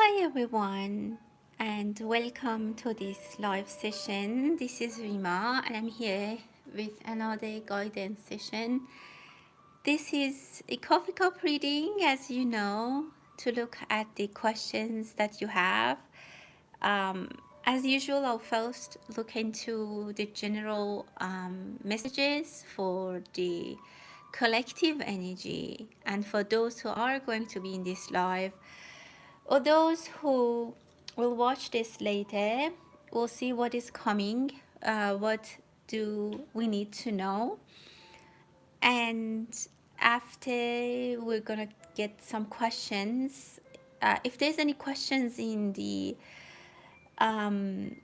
Hi everyone, and welcome to this live session. This is Rima, and I'm here with another guidance session. This is a coffee cup reading, as you know, to look at the questions that you have. Um, as usual, I'll first look into the general messages for the collective energy, and for those who are going to be in this live, or those who will watch this later, will see what is coming, what do we need to know. And after, we're gonna get some questions. If there's any questions in the um,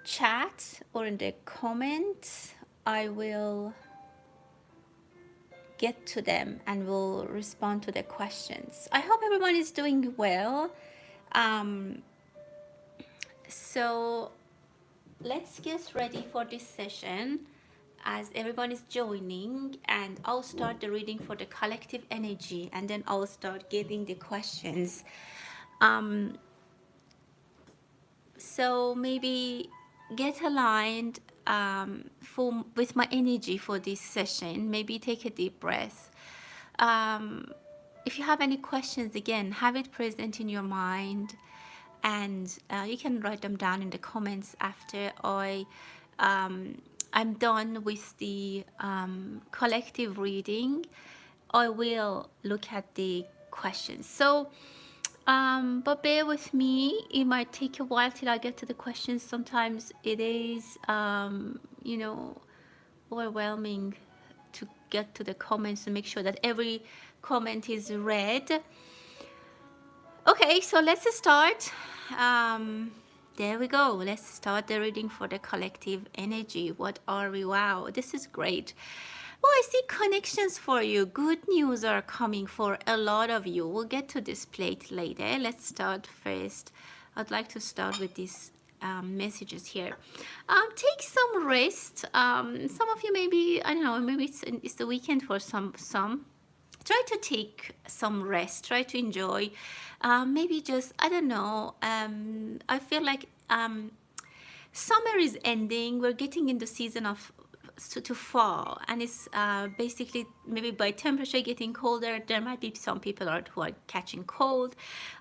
chat or in the comments, I will get to them and will respond to the questions. I hope everyone is doing well. Um, so let's get ready for this session as everyone is joining, and I'll start the reading for the collective energy, and then I'll start giving the questions. Um, so maybe get aligned with my energy for this session. Maybe take a deep breath. If you have any questions, again, have it present in your mind, and you can write them down in the comments after I'm done with the collective reading. I will look at the questions. So, but bear with me. It might take a while till I get to the questions. Sometimes it is, overwhelming to get to the comments and make sure that every comment is read. Okay, so let's start. There we go. Let's start the reading for the collective energy. What are we? Wow, this is great. Well, I see connections for you. Good news are coming for a lot of you. We'll get to this plate later. Let's start first. I'd like to start with these messages here. Take some rest. Some of you maybe, I don't know, maybe it's the weekend for some. Try to take some rest, try to enjoy, maybe just, I don't know, I feel like summer is ending, we're getting in the season of to fall, and it's basically maybe by temperature getting colder, there might be some people who are catching cold.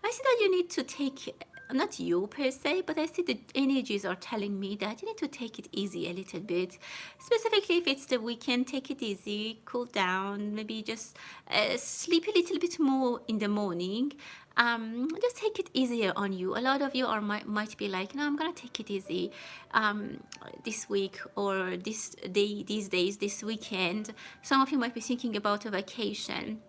I see that you need to take, not you per se, but I see the energies are telling me that you need to take it easy a little bit. Specifically, if it's the weekend, take it easy, cool down, maybe just sleep a little bit more in the morning. Just take it easier on you. A lot of you might be like, no, I'm gonna take it easy this week or this day, these days, this weekend. Some of you might be thinking about a vacation.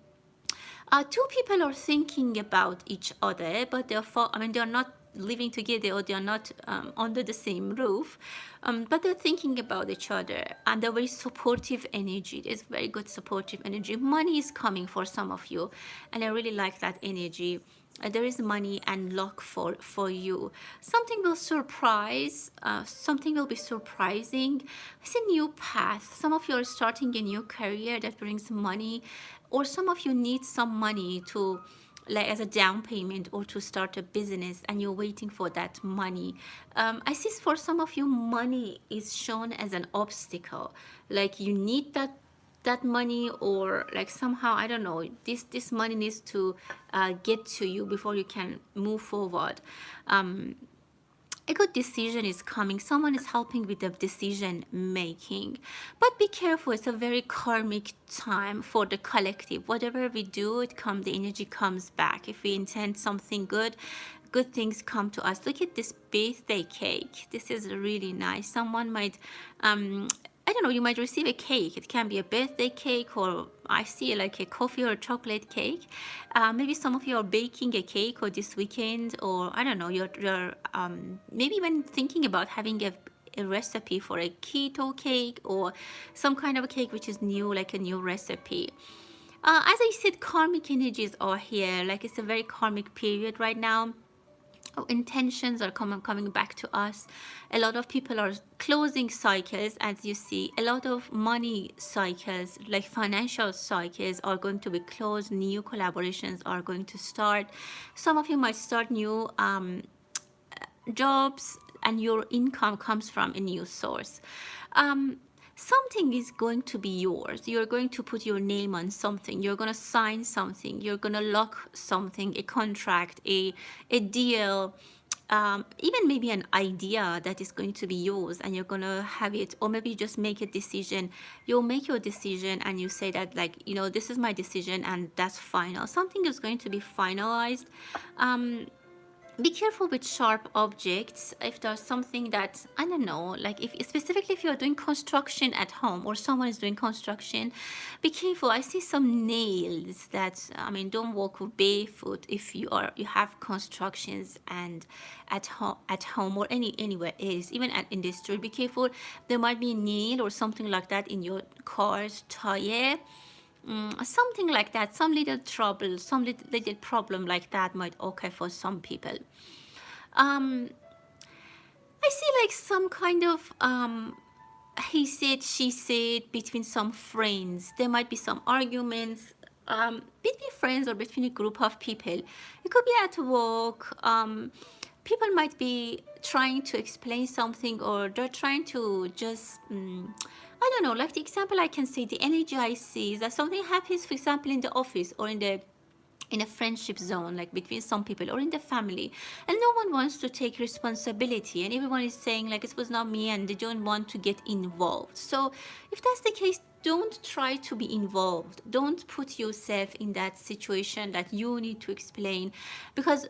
Two people are thinking about each other, but they're not living together, or they're not under the same roof, but they're thinking about each other, and they're very supportive energy. There's very good supportive energy. Money is coming for some of you, and I really like that energy. There is money and luck for you. Something will surprise, something will be surprising. It's a new path. Some of you are starting a new career that brings money, or some of you need some money to, like, as a down payment, or to start a business, and you're waiting for that money. I see for some of you, money is shown as an obstacle, like you need that money, or like somehow, I don't know, this money needs to get to you before you can move forward. A good decision is coming. Someone is helping with the decision making, but be careful. It's a very karmic time for the collective. Whatever we do, the energy comes back. If we intend something good, good things come to us. Look at this birthday cake. This is really nice. Someone might I don't know, you might receive a cake. It can be a birthday cake, or I see like a coffee or a chocolate cake. Maybe some of you are baking a cake or this weekend, or I don't know, you're maybe even thinking about having a recipe for a keto cake, or some kind of a cake which is new, like a new recipe. As I said, karmic energies are here. Like, it's a very karmic period right now. intentions are coming back to us. A lot of people are closing cycles, as you see. A lot of money cycles, like financial cycles, are going to be closed. New collaborations are going to start. Some of you might start new jobs, and your income comes from a new source. Something is going to be yours. You're going to put your name on something. You're going to sign something. You're going to lock something, a contract, a deal, even maybe an idea that is going to be yours, and you're going to have it. Or maybe you just make a decision. You'll make your decision and you say that, like, you know, this is my decision and that's final. Something is going to be finalized. Be careful with sharp objects. If there's something that, I don't know, like if specifically if you're doing construction at home or someone is doing construction, be careful. I see some nails that, I mean, don't walk barefoot if you have constructions and at home or anywhere else, even at industry. Be careful. There might be a nail or something like that in your car's tire. Something like that, some little trouble, some little problem like that might occur for some people. I see like some kind of he said, she said between some friends. There might be some arguments between friends or between a group of people. It could be at work. People might be trying to explain something, or they're trying to just I don't know, like the example I can say, the energy I see is that something happens, for example, in the office or in a friendship zone, like between some people or in the family, and no one wants to take responsibility, and everyone is saying like it was not me, and they don't want to get involved. So if that's the case, don't try to be involved. Don't put yourself in that situation that you need to explain, because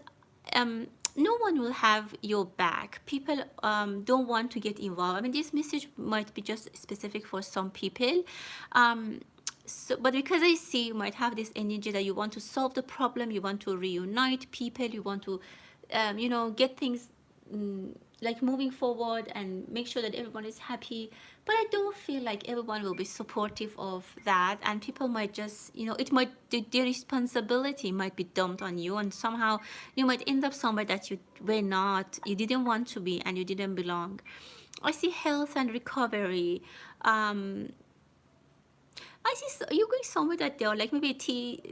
no one will have your back. People don't want to get involved. I mean, this message might be just specific for some people. So, but because I see you might have this energy that you want to solve the problem, you want to reunite people, you want to, you know, get things like moving forward and make sure that everyone is happy. But I don't feel like everyone will be supportive of that, and people might just, you know, it might, the responsibility might be dumped on you, and somehow you might end up somewhere that you were not, you didn't want to be, and you didn't belong. I see health and recovery. I see you going somewhere that they're like maybe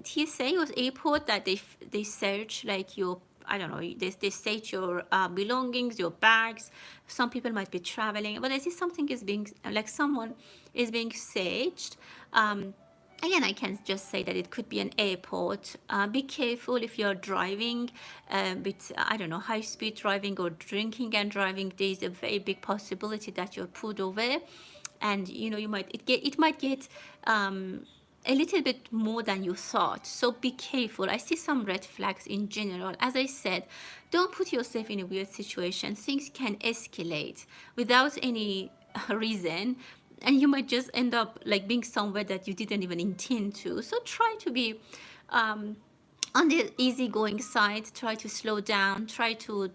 TSA or airport, that they search like your, I don't know, they search your belongings, your bags. Some people might be traveling, but I see something is being, like someone is being searched. Again, I can just say that it could be an airport. Be careful if you're driving with, I don't know, high-speed driving or drinking and driving. There's a very big possibility that you're pulled over, and you know, you might it might get a little bit more than you thought. So be careful. I see some red flags in general. As I said, don't put yourself in a weird situation. Things can escalate without any reason, and you might just end up like being somewhere that you didn't even intend to. So try to be on the easygoing side. Try to slow down. Try to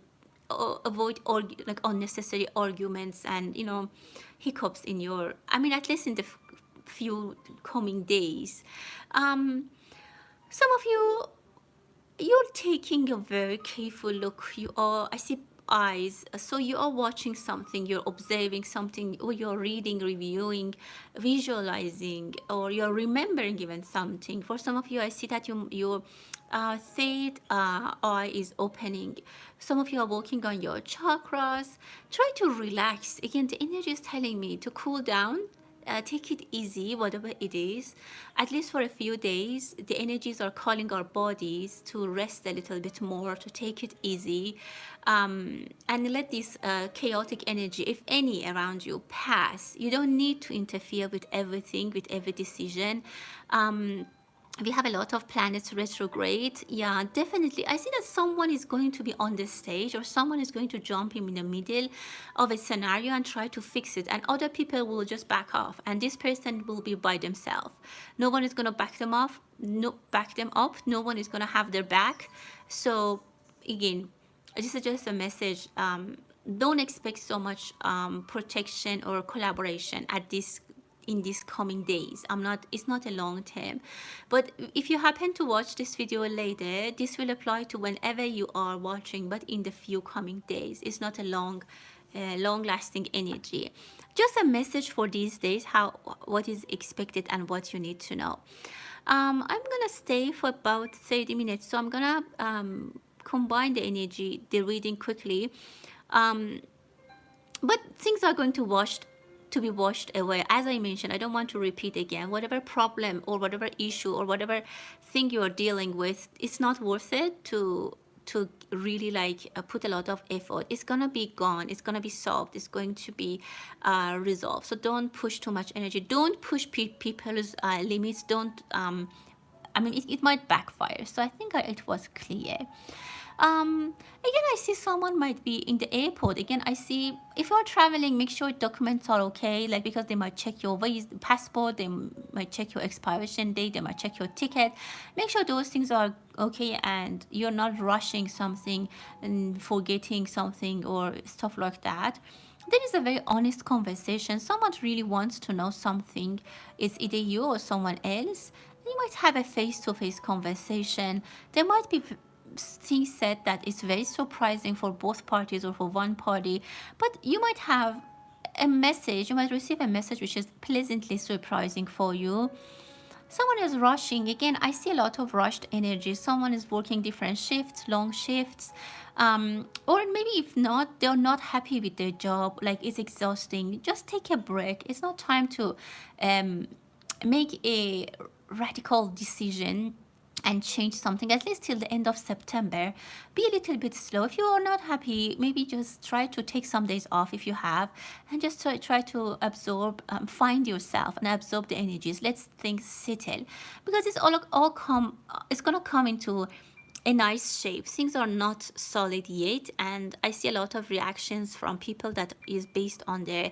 avoid like unnecessary arguments and, you know, hiccups in your, I mean, at least in the few coming days. Some of you, you're taking a very careful look. You are, I see eyes, so you are watching something, you're observing something, or you're reading, reviewing, visualizing, or you're remembering even something. For some of you, I see that your third eye is opening. Some of you are working on your chakras. Try to relax. Again, the energy is telling me to cool down. Take it easy, whatever it is, at least for a few days. The energies are calling our bodies to rest a little bit more, to take it easy, and let this chaotic energy, if any, around you pass. You don't need to interfere with everything, with every decision. We have a lot of planets retrograde. Yeah, definitely. I see that someone is going to be on the stage, or someone is going to jump in the middle of a scenario and try to fix it, and other people will just back off, and this person will be by themselves. No one is going to back them up. No one is going to have their back. So again, this is just a message. Don't expect so much protection or collaboration at this in these coming days. It's not a long term, but if you happen to watch this video later, this will apply to whenever you are watching, but in the few coming days. It's not a long lasting energy. Just a message for these days, what is expected and what you need to know. I'm gonna stay for about 30 minutes, so I'm gonna combine the energy, the reading quickly. But things are going to be washed away. As I mentioned, I don't want to repeat again. Whatever problem or whatever issue or whatever thing you are dealing with, it's not worth it to really like put a lot of effort. It's gonna be gone. It's gonna be solved. It's going to be resolved. So don't push too much energy. Don't push people's limits. Don't. I mean, it might backfire. So I think it was clear. Again, I see someone might be in the airport. Again, I see if you're traveling, make sure documents are okay, like because they might check your passport, they might check your expiration date, they might check your ticket. Make sure those things are okay and you're not rushing something and forgetting something or stuff like that. There is a very honest conversation. Someone really wants to know something. It's either you or someone else. You might have a face-to-face conversation. There might be things said that is very surprising for both parties or for one party, but you might have a message, you might receive a message which is pleasantly surprising for you. Someone is rushing. Again, I see a lot of rushed energy. Someone is working different shifts, long shifts, or maybe if not, they're not happy with their job, like it's exhausting. Just take a break. It's not time to make a radical decision and change something, at least till the end of September. Be a little bit slow. If you are not happy, maybe just try to take some days off if you have, and just try to absorb, find yourself and absorb the energies. Let things settle, because it's it's gonna come into a nice shape. Things are not solid yet, and I see a lot of reactions from people that is based on their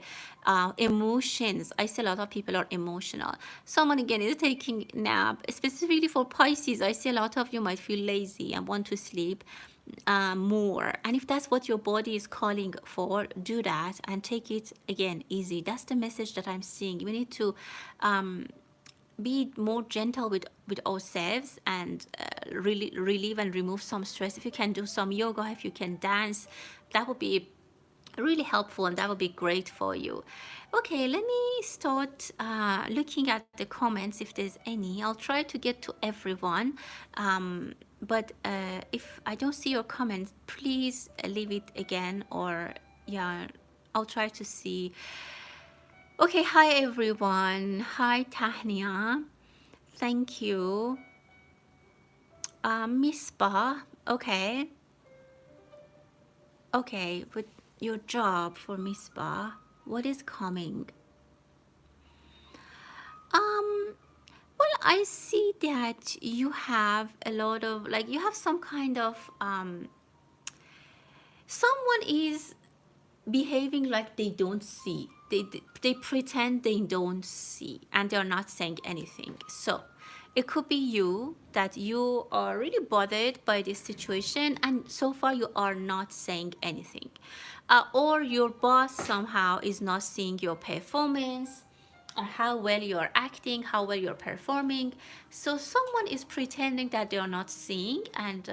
emotions. I see a lot of people are emotional. Someone again is taking nap, specifically for Pisces. I see a lot of you might feel lazy and want to sleep more, and if that's what your body is calling for, do that and take it again easy. That's the message that I'm seeing. We need to be more gentle with ourselves and really relieve and remove some stress. If you can do some yoga, if you can dance, that would be really helpful and that would be great for you. Okay, let me start looking at the comments if there's any. I'll try to get to everyone, but if I don't see your comments, please leave it again, or yeah, I'll try to see. Okay, hi everyone. Hi Tahnia. Thank you. Misbah. Okay. Okay, but your job for Misbah, what is coming? Well, I see that you have a lot of, like, you have some kind of, someone is behaving like they don't see. They pretend they don't see and they're not saying anything. So it could be you, that you are really bothered by this situation and so far you are not saying anything. Or your boss somehow is not seeing your performance, or how well you're acting, how well you're performing. So someone is pretending that they are not seeing, and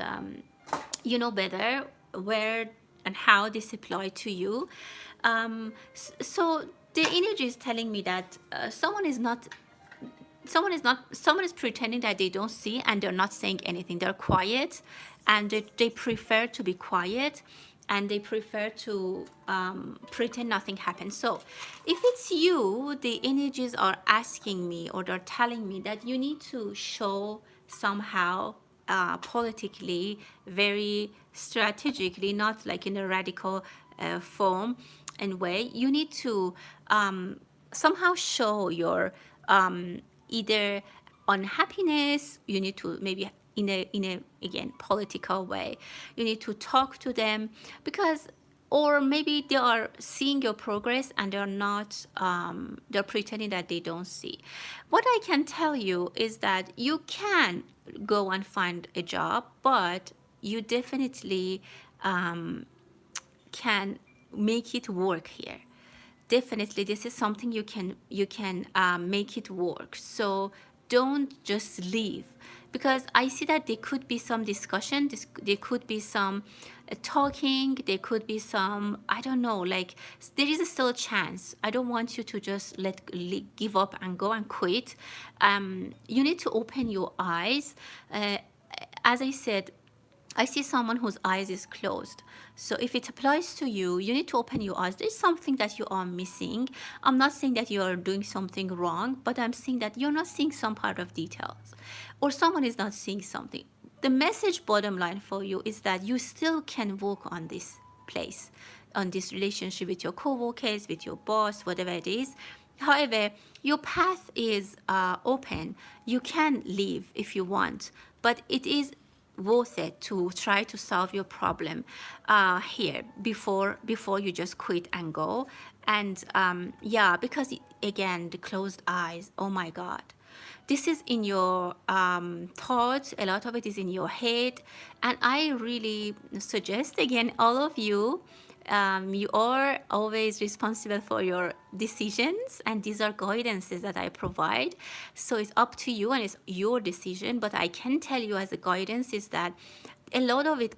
you know better where and how this apply to you. So the energy is telling me that someone is pretending that they don't see and they're not saying anything. They're quiet, and they prefer to be quiet, and they prefer to pretend nothing happened. So if it's you, the energies are asking me, or they're telling me that you need to show somehow politically, very strategically, not like in a radical form and way. You need to somehow show your either unhappiness. You need to maybe in a again political way, you need to talk to them, because, or maybe they are seeing your progress and they're not they're pretending that they don't see. What I can tell you is that you can go and find a job, but you definitely can make it work here. definitely this is something you can make it work. So don't just leave, because I see that there could be some discussion, there could be some talking, there could be some, I don't know, like there is still a chance. I don't want you to just give up and go and quit. You need to open your eyes. As I said, I see someone whose eyes is closed. So if it applies to you, you need to open your eyes. There's something that you are missing. I'm not saying that you are doing something wrong, but I'm saying that you're not seeing some part of details, or someone is not seeing something. The message bottom line for you is that you still can work on this place, on this relationship with your coworkers, with your boss, whatever it is. However, your path is open. You can leave if you want, but it is worth it to try to solve your problem here before you just quit and go. And yeah, because again, the closed eyes, oh my God, this is in your thoughts. A lot of it is in your head. And I really suggest, again, all of you, you are always responsible for your decisions, and these are guidances that I provide. So it's up to you and it's your decision. But I can tell you as a guidance is that a lot of it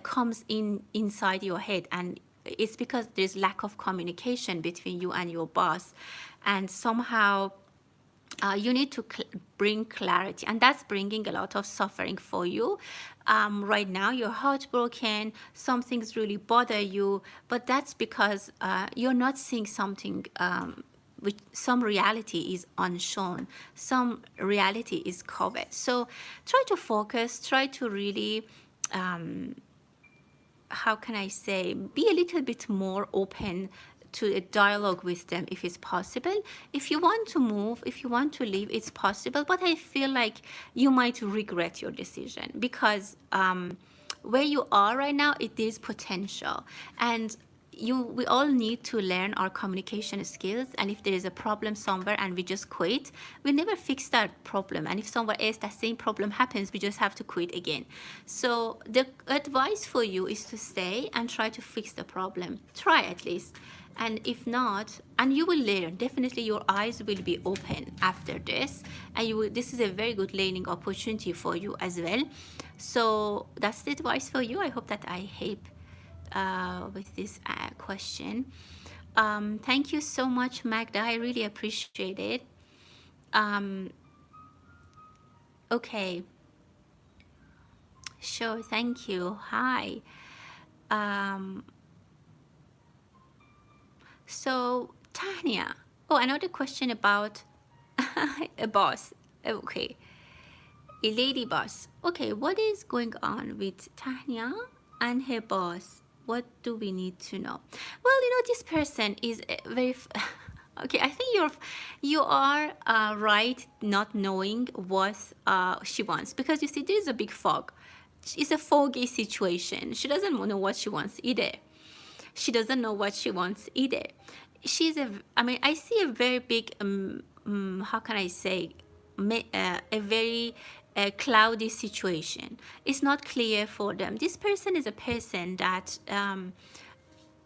comes inside your head, and it's because there's lack of communication between you and your boss, and somehow you need to bring clarity, and that's bringing a lot of suffering for you. Right now you're heartbroken, some things really bother you, but that's because you're not seeing something, which some reality is unshown, some reality is covered. So try to focus, try to really how can I say, be a little bit more open to a dialogue with them if it's possible. If you want to move, if you want to leave, it's possible, but I feel like you might regret your decision, because where you are right now, it is potential, and we all need to learn our communication skills. And if there is a problem somewhere and we just quit, we never fix that problem. And if somewhere else that same problem happens, we just have to quit again. So the advice for you is to stay and try to fix the problem. Try at least. And if not, and you will learn, definitely your eyes will be open after this, and this is a very good learning opportunity for you as well. So that's the advice for you. I hope that I help with this question. Thank you so much, Magda. I really appreciate it. Okay, sure. Thank you. Hi. So Tanya. Oh, another question about a boss. Okay, a lady boss. Okay, what is going on with Tanya and her boss? What do we need to know? Well, this person is very okay. I think you are right, not knowing what she wants, because you see there is a big fog. It's a foggy situation. She doesn't know what she wants either. She doesn't know what she wants either. I see a very big how can I say, a very cloudy situation. It's not clear for them. This person is a person that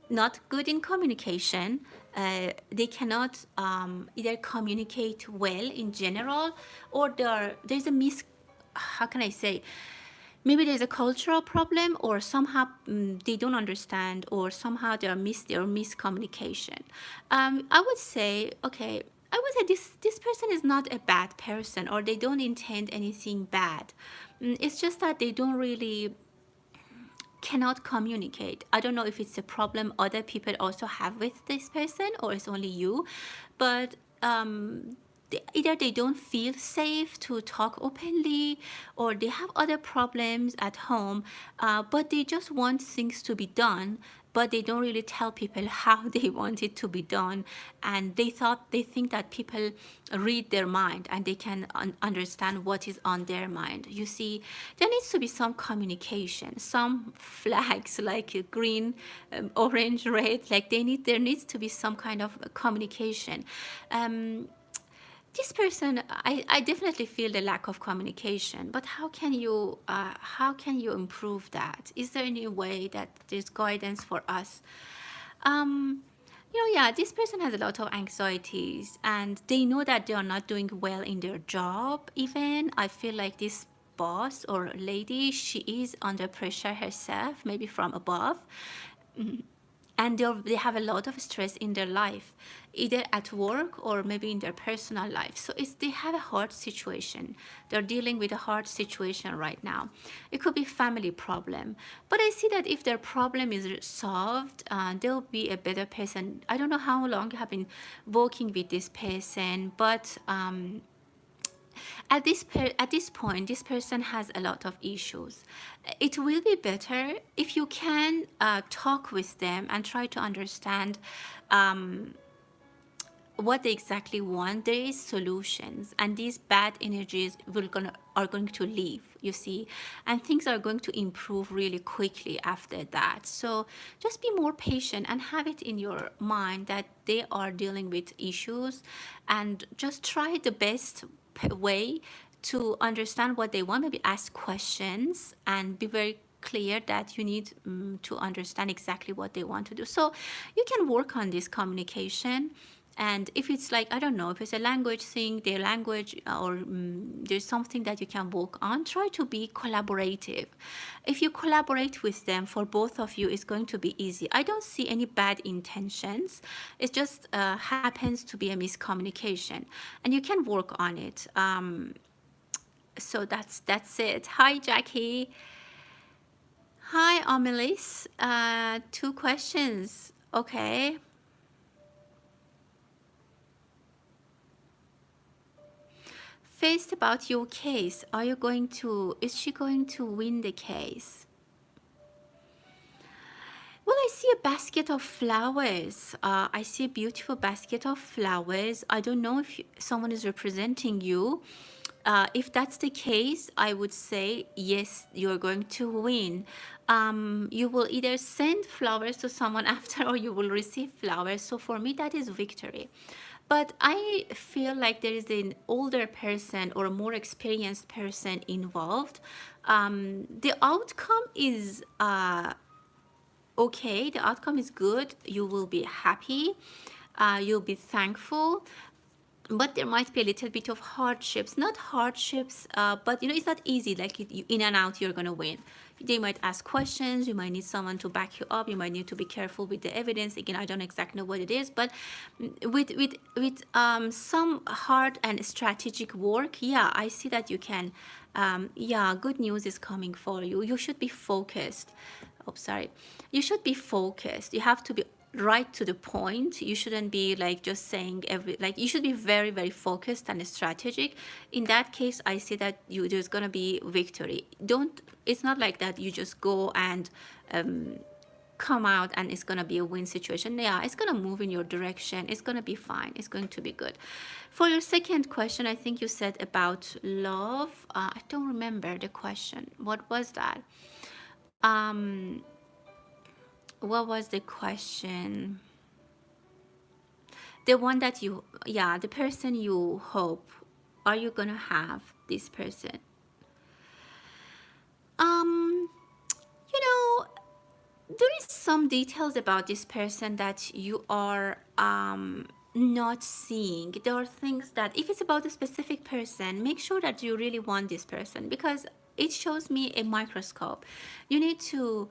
not good in communication. They cannot either communicate well in general, or there's a how can I say, maybe there's a cultural problem, or somehow they don't understand, or somehow there miscommunication. I would say, okay, I would say this person is not a bad person, or they don't intend anything bad. It's just that they don't really cannot communicate. I don't know if it's a problem other people also have with this person, or it's only you, but either they don't feel safe to talk openly, or they have other problems at home, but they just want things to be done, but they don't really tell people how they want it to be done. And they think that people read their mind and they can understand what is on their mind. You see, there needs to be some communication, some flags like green, orange, red, like there needs to be some kind of communication. This person, I definitely feel the lack of communication, but how can you improve that? Is there any way that there's guidance for us? Yeah, this person has a lot of anxieties and they know that they are not doing well in their job. Even I feel like this boss or lady, she is under pressure herself, maybe from above. And they have a lot of stress in their life, either at work or maybe in their personal life. So they have a hard situation. They're dealing with a hard situation right now. It could be family problem, but I see that if their problem is solved, they'll be a better person. I don't know how long you have been working with this person, but at this point, this person has a lot of issues. It will be better if you can talk with them and try to understand what they exactly want. There is solutions, and these bad energies are going to leave, you see, and things are going to improve really quickly after that. So just be more patient and have it in your mind that they are dealing with issues, and just try the best way to understand what they want. Maybe ask questions and be very clear that you need to understand exactly what they want to do. So you can work on this communication. And if it's like, I don't know, if it's a language thing, their language, or there's something that you can work on, try to be collaborative. If you collaborate with them, for both of you, it's going to be easy. I don't see any bad intentions. It just happens to be a miscommunication, and you can work on it. So that's it. Hi, Jackie. Hi, Amelis. 2 questions. Okay. First, about your case. Is she going to win the case? Well, I see a basket of flowers. I see a beautiful basket of flowers. I don't know if someone is representing you. If that's the case, I would say, yes, you're going to win. You will either send flowers to someone after, or you will receive flowers. So for me, that is victory. But I feel like there is an older person or a more experienced person involved. The outcome is okay, the outcome is good. You will be happy. You'll be thankful. But there might be a little bit of hardships. Not hardships, but it's not easy. Like in and out, you're gonna win. They might ask questions. You might need someone to back you up. You might need to be careful with the evidence. Again, I don't exactly know what it is, but with some hard and strategic work, yeah, I see that you can. Yeah, good news is coming for you. You should be focused. Oh, sorry. You should be focused. You have to be right to the point. You shouldn't be like just saying you should be very, very focused and strategic. In that case, I see that there's gonna be victory. It's not like that you just go and come out and it's gonna be a win situation. Yeah, it's gonna move in your direction. It's gonna be fine. It's going to be good. For your second question, I think you said about love. I don't remember the question. What was that? What was the question? The one that the person you hope, are you gonna have this person? You know, there is some details about this person that you are not seeing. There are things that, if it's about a specific person, make sure that you really want this person, because it shows me a microscope. You need to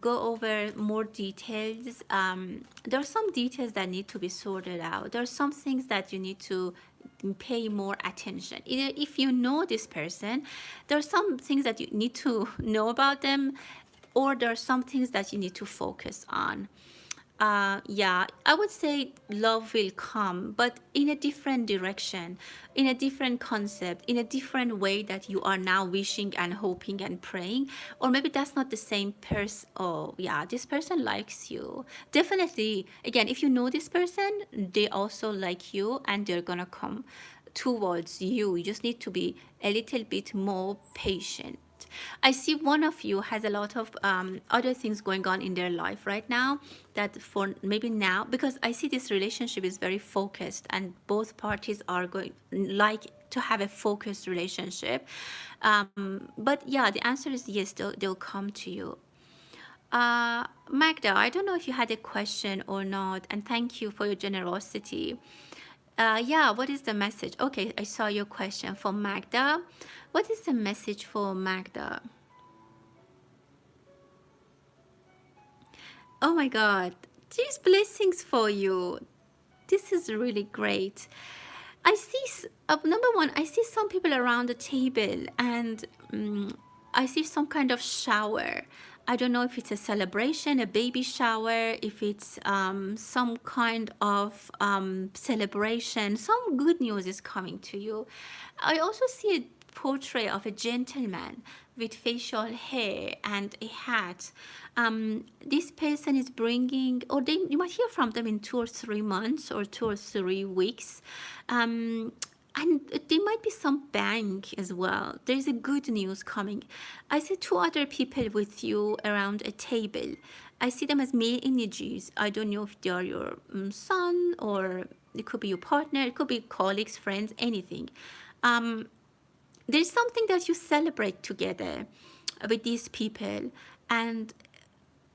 go over more details. There are some details that need to be sorted out. There are some things that you need to pay more attention. Either if you know this person, there are some things that you need to know about them, or there are some things that you need to focus on. Yeah, I would say love will come, but in a different direction, in a different concept, in a different way that you are now wishing and hoping and praying. Or maybe that's not the same person. Oh, yeah, this person likes you. Definitely, again, if you know this person, they also like you and they're gonna come towards you. You just need to be a little bit more patient. I see one of you has a lot of other things going on in their life right now, that for maybe now, because I see this relationship is very focused and both parties are going like to have a focused relationship. But yeah, the answer is yes, they'll come to you. Magda, I don't know if you had a question or not, and thank you for your generosity. Yeah, what is the message? Okay, I saw your question for Magda. What is the message for Magda? Oh my God, these blessings for you. This is really great. I see, number one, I see some people around the table, and I see some kind of shower. I don't know if it's a celebration, a baby shower, if it's some kind of celebration. Some good news is coming to you. I also see a portrait of a gentleman with facial hair and a hat. This person is bringing, or you might hear from them in 2 or 3 months or 2 or 3 weeks. And there might be some bank as well. There's a good news coming. I see 2 other people with you around a table. I see them as male energies. I don't know if they are your son, or it could be your partner. It could be colleagues, friends, anything. There's something that you celebrate together with these people, and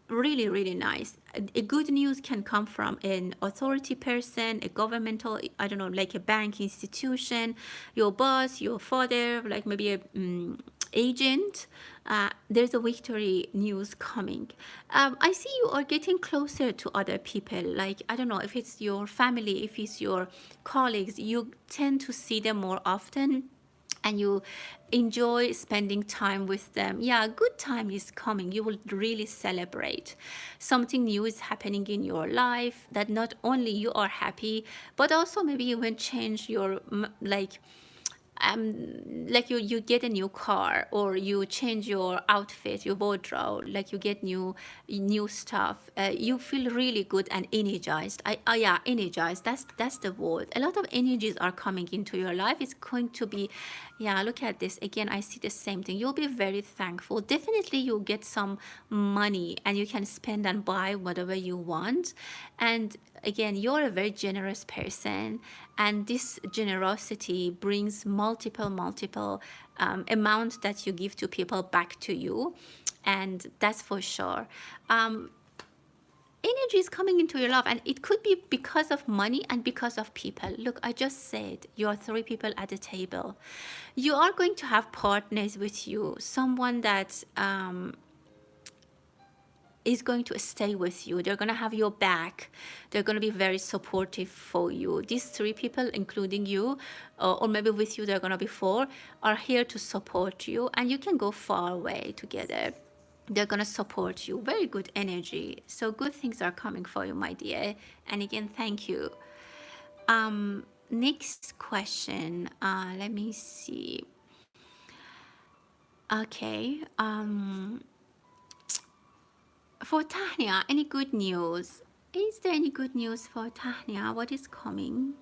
really, really nice. A good news can come from an authority person, a governmental, I don't know, like a bank institution, your boss, your father, like maybe a agent. There's a victory news coming. I see you are getting closer to other people. Like, I don't know if it's your family, if it's your colleagues, you tend to see them more often, and you enjoy spending time with them. Yeah, good time is coming. You will really celebrate. Something new is happening in your life that not only you are happy, but also maybe you will change your like you get a new car, or you change your outfit, your wardrobe, like you get new stuff. You feel really good and energized. Yeah, energized, that's the word. A lot of energies are coming into your life. It's going to be, yeah, look at this again. I see the same thing. You'll be very thankful. Definitely you'll get some money, and you can spend and buy whatever you want. And again, you're a very generous person, and this generosity brings multiple amount that you give to people back to you, and that's for sure. Energy is coming into your life, and it could be because of money and because of people. Look, I just said you are 3 people at the table. You are going to have partners with you, someone that is going to stay with you. They're going to have your back. They're going to be very supportive for you. These 3 people, including you, or maybe with you, they're going to be 4, are here to support you, and you can go far away together. They're going to support you. Very good energy. So good things are coming for you, my dear. And again, thank you. Next question. Let me see. Okay. For Tahnia, any good news? Is there any good news for Tahnia? What is coming?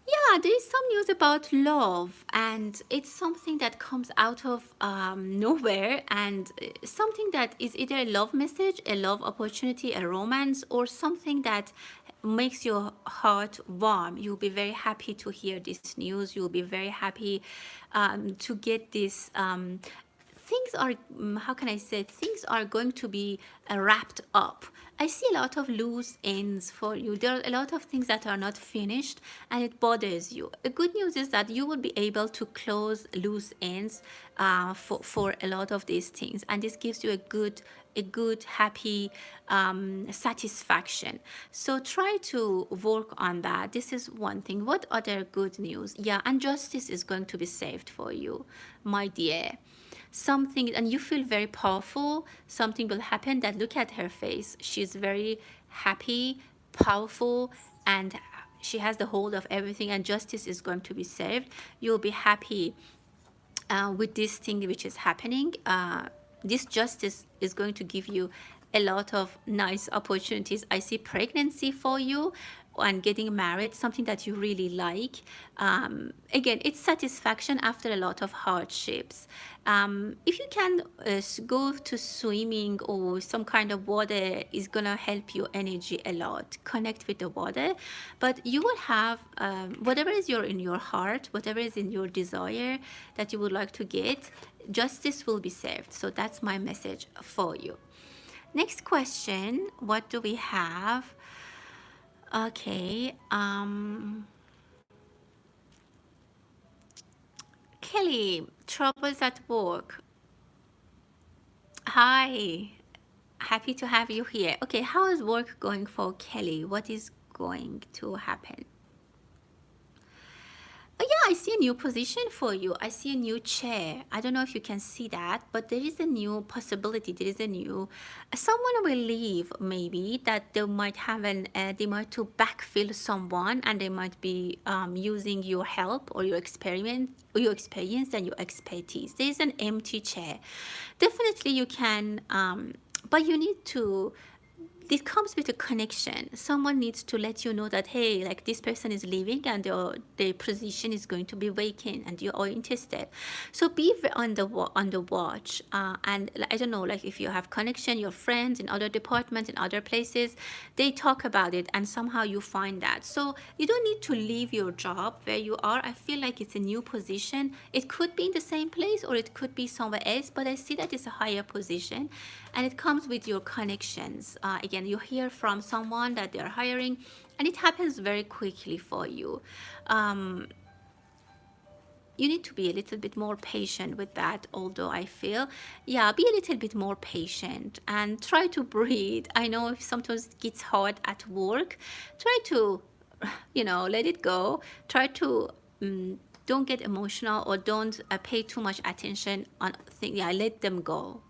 Yeah, there is some news about love, and it's something that comes out of nowhere, and something that is either a love message, a love opportunity, a romance, or something that makes your heart warm. You'll be very happy to hear this news. You'll be very happy to get this. Things are, how can I say, things are going to be wrapped up. I see a lot of loose ends for you. There are a lot of things that are not finished, and it bothers you. The good news is that you will be able to close loose ends for a lot of these things, and this gives you a good happy satisfaction. So try to work on that. This is one thing. What other good news? Yeah, and justice is going to be saved for you, my dear. Something, and you feel very powerful. Something will happen that, look at her face, she's very happy, powerful, and she has the hold of everything, and justice is going to be served. You'll be happy with this thing which is happening. This justice is going to give you a lot of nice opportunities. I see pregnancy for you and getting married, something that you really like. Again, it's satisfaction after a lot of hardships. If you can go to swimming or some kind of water, is gonna help your energy a lot. Connect with the water, but you will have whatever is in your heart, whatever is in your desire that you would like to get. justice will be served. So that's my message for you. Next question, what do we have? Okay, Kelly, troubles at work. Hi, happy to have you here. Okay, how is work going for Kelly? What is going to happen? Oh, yeah, I see a new position for you. I see a new chair. I don't know if you can see that, but there is a new possibility. There is a new, someone will leave maybe that they might have they might to backfill someone, and they might be using your help or your experiment or your experience and your expertise. There is an empty chair. Definitely you can, but you need to, this comes with a connection. Someone needs to let you know that, hey, like this person is leaving and their position is going to be vacant and you are interested. So be on the watch. And I don't know, like if you have connection, your friends in other departments, in other places, they talk about it and somehow you find that. So you don't need to leave your job where you are. I feel like it's a new position. It could be in the same place or it could be somewhere else, but I see that it's a higher position and it comes with your connections. Again, you hear from someone that they're hiring and it happens very quickly for you. You need to be a little bit more patient with that, although I feel, yeah, be a little bit more patient and try to breathe. I know if sometimes it gets hard at work, try to, let it go. Try to, don't get emotional or don't pay too much attention on things. Yeah, let them go.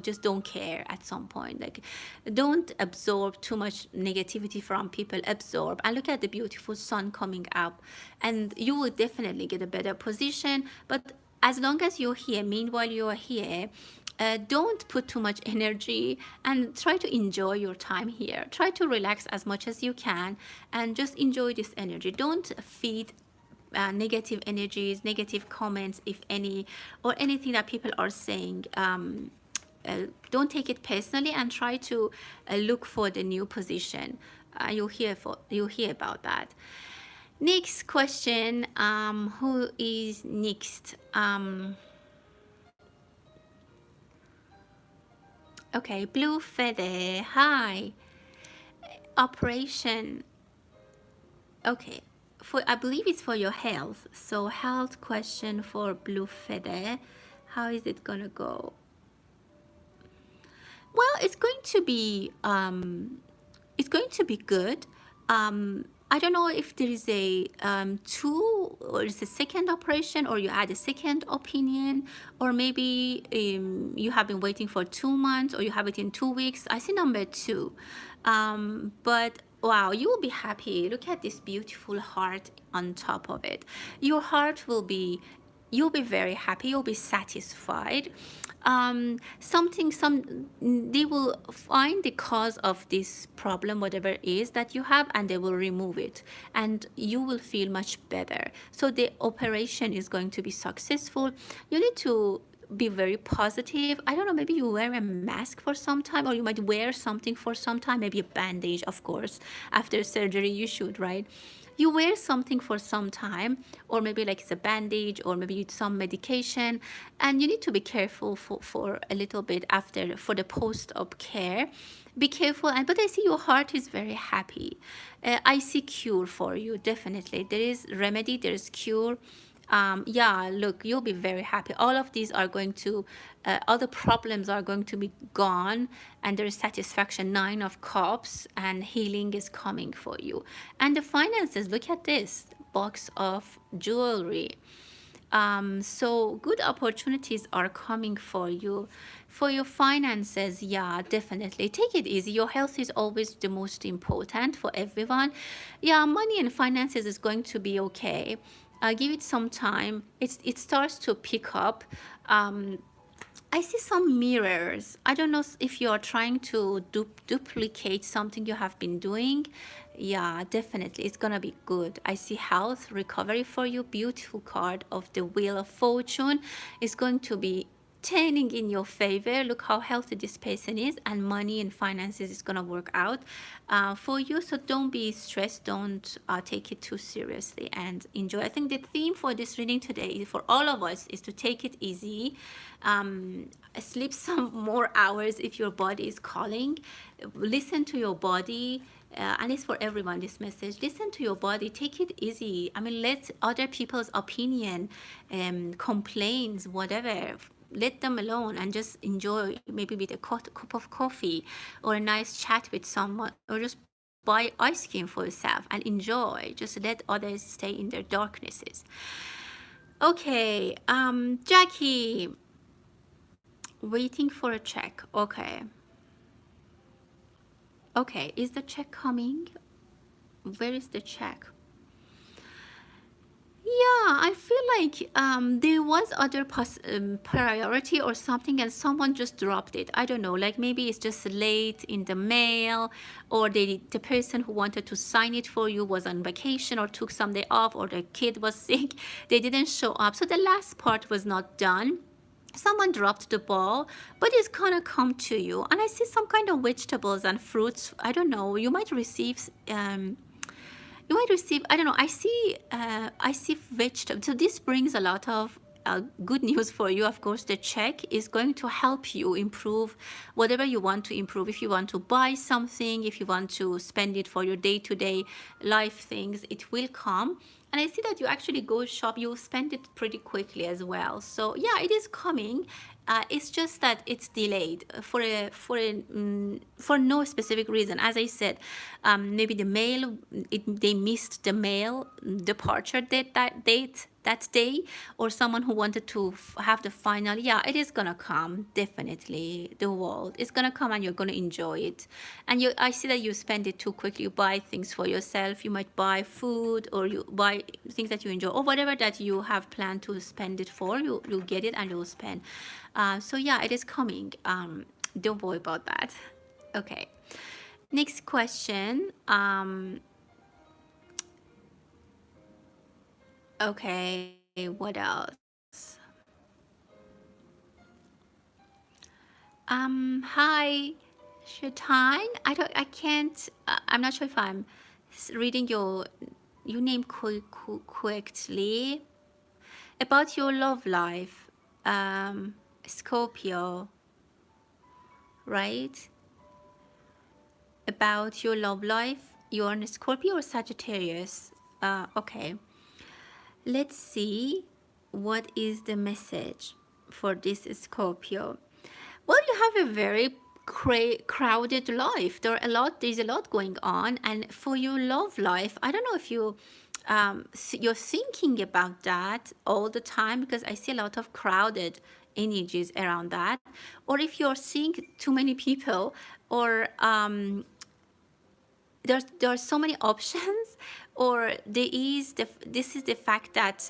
Just don't care at some point. Like, don't absorb too much negativity from people. Absorb and look at the beautiful sun coming up, and you will definitely get a better position. But as long as you're here, meanwhile you're here, don't put too much energy and try to enjoy your time here. Try to relax as much as you can and just enjoy this energy. Don't feed negative energies, negative comments, if any, or anything that people are saying. Don't take it personally and try to look for the new position. You'll hear about that. Next question. Who is next? Okay, Blue Feather. Hi. Operation. Okay. I believe it's for your health. So health question for Blue Feather. How is it gonna go? Well, it's going to be good. I don't know if there is a two, or is a second operation, or you had a second opinion, or maybe you have been waiting for 2 months, or you have it in 2 weeks. I see number 2. But wow, you will be happy. Look at this beautiful heart on top of it. Your heart will be, you'll be very happy, you'll be satisfied. They will find the cause of this problem, whatever it is that you have, and they will remove it, and you will feel much better. So the operation is going to be successful. You need to be very positive. I don't know, maybe you wear a mask for some time, or you might wear something for some time, maybe a bandage, of course. After surgery, you should, right? You wear something for some time, or maybe like it's a bandage, or maybe some medication, and you need to be careful for a little bit after, for the post-op care. Be careful, but I see your heart is very happy. I see cure for you, definitely. There is remedy, there is cure. Yeah, look, you'll be very happy. All of these are going to, all the problems are going to be gone, and there is satisfaction. 9 of Cups, and healing is coming for you. And the finances, look at this box of jewelry. So good opportunities are coming for you. For your finances, yeah, definitely take it easy. Your health is always the most important for everyone. Yeah, money and finances is going to be okay. Give it some time. It starts to pick up. I see some mirrors. I don't know if you are trying to duplicate something you have been doing. Yeah, definitely. It's going to be good. I see health, recovery for you. Beautiful card of the Wheel of Fortune. It's going to be turning in your favor. Look how healthy this person is, and money and finances is gonna work out for you. So don't be stressed. Don't take it too seriously, and enjoy. I think the theme for this reading today, for all of us, is to take it easy. Sleep some more hours if your body is calling. Listen to your body. And it's for everyone, this message. Listen to your body. Take it easy. I mean, let other people's opinion, complaints, whatever, let them alone, and just enjoy, maybe with a cup of coffee or a nice chat with someone, or just buy ice cream for yourself and enjoy. Just let others stay in their darknesses. Okay, Jackie, waiting for a check. Okay. Okay, is the check coming? Where is the check? Yeah, I feel like there was other priority or something, and someone just dropped it. I don't know, like maybe it's just late in the mail, or the person who wanted to sign it for you was on vacation or took some day off, or the kid was sick. They didn't show up. So the last part was not done. Someone dropped the ball, but it's gonna come to you. And I see some kind of vegetables and fruits. I don't know, you might receive I don't know, I see vegetables. So this brings a lot of good news for you. Of course, the check is going to help you improve whatever you want to improve. If you want to buy something, if you want to spend it for your day-to-day life things, it will come. And I see that you actually go shop, you spend it pretty quickly as well. So yeah, it is coming. It's just that it's delayed for no specific reason. As I said, maybe the mail, they missed the mail departure date that day, or someone who wanted to have the final. Yeah, it is gonna come, definitely. The world is gonna come, and you're gonna enjoy it. And I see that you spend it too quickly. You buy things for yourself. You might buy food, or you buy things that you enjoy, or whatever that you have planned to spend it for. You'll get it and you'll spend. So yeah, it is coming. Don't worry about that. Okay. Next question. Okay, what else? Hi, Shaitan. I can't. I'm not sure if I'm reading your name correctly. About your love life, Scorpio, right? About your love life, you're on Scorpio or Sagittarius? Okay. Let's see what is the message for this Scorpio. Well, you have a very crowded life. There's a lot going on, and for your love life, I don't know if you're thinking about that all the time, because I see a lot of crowded energies around that, or if you're seeing too many people, or there are so many options, or this is the fact that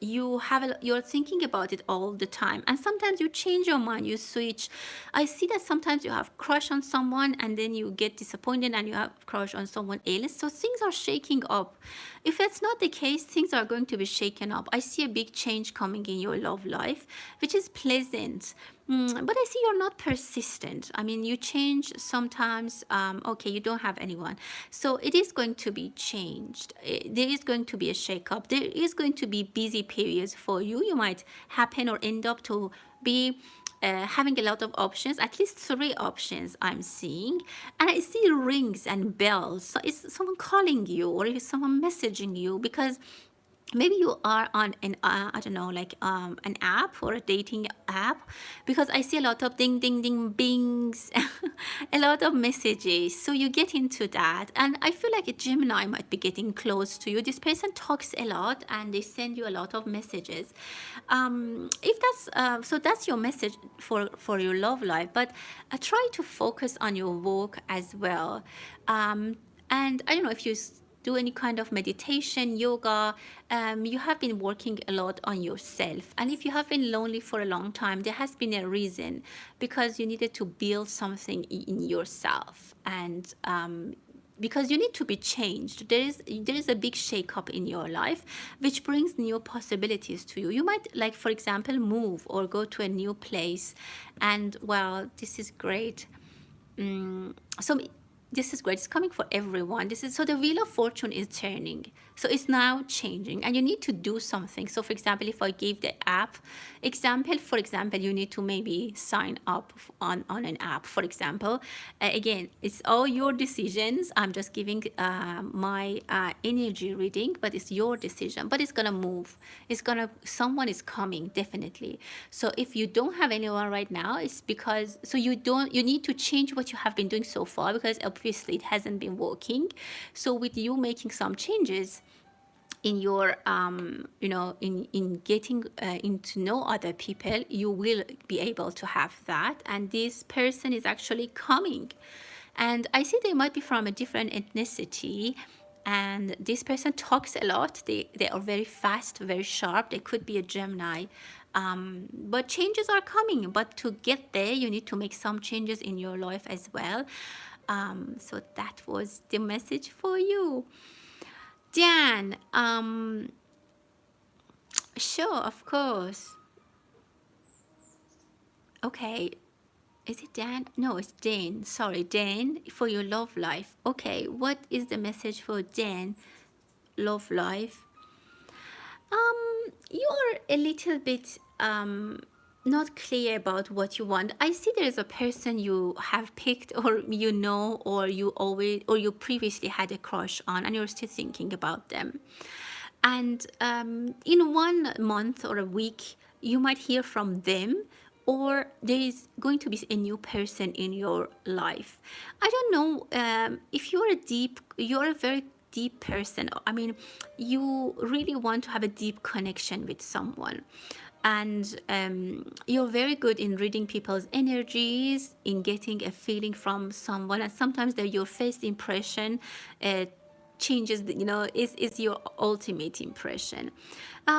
you're thinking about it all the time, and sometimes you change your mind, you switch. I see that sometimes you have crush on someone, and then you get disappointed and you have crush on someone else. So things are shaking up. If that's not the case, things are going to be shaken up. I see a big change coming in your love life, which is pleasant. But I see you're not persistent. I mean, you change sometimes. Okay, you don't have anyone. So it is going to be changed. There is going to be a shake-up. There is going to be busy periods for you. You might happen or end up to be having a lot of options, at least 3 options I'm seeing. And I see rings and bells. So it's someone calling you, or is someone messaging you, because maybe you are on an I don't know, like an app or a dating app, because I see a lot of ding ding ding bings, a lot of messages. So you get into that, and I feel like a Gemini might be getting close to you. This person talks a lot and they send you a lot of messages. If that's so that's your message for your love life, but try to focus on your work as well. And I don't know if you do any kind of meditation, yoga. You have been working a lot on yourself. And if you have been lonely for a long time, there has been a reason, because you needed to build something in yourself. And because you need to be changed. There is a big shake up in your life which brings new possibilities to you. You might, like, for example, move or go to a new place, and well, this is great. So this is great. It's coming for everyone. This is, so the wheel of fortune is turning, so it's now changing, and you need to do something. So for example, if I gave the app example, for example, you need to maybe sign up on an app, for example. Again, it's all your decisions. I'm just giving my energy reading, but it's your decision. But it's gonna move. Someone is coming, definitely. So if you don't have anyone right now, it's because, so you need to change what you have been doing so far, because obviously it hasn't been working. So with you making some changes in your in getting into know other people, you will be able to have that. And this person is actually coming, and I see they might be from a different ethnicity, and this person talks a lot. They are very fast, very sharp. They could be a Gemini, but changes are coming. But to get there, you need to make some changes in your life as well. So that was the message for you, Dan. Sure, of course. Okay, is it Dan? No, it's Dan. Sorry, Dan, for your love life. Okay, what is the message for Dan? Love life. You're a little bit not clear about what you want. I see there's a person you have picked, or or you previously had a crush on, and you're still thinking about them. And in 1 month or a week, you might hear from them, or there is going to be a new person in your life. I don't know if you're a very deep person. I mean, you really want to have a deep connection with someone. And you're very good in reading people's energies, in getting a feeling from someone. And sometimes your first impression changes, is your ultimate impression.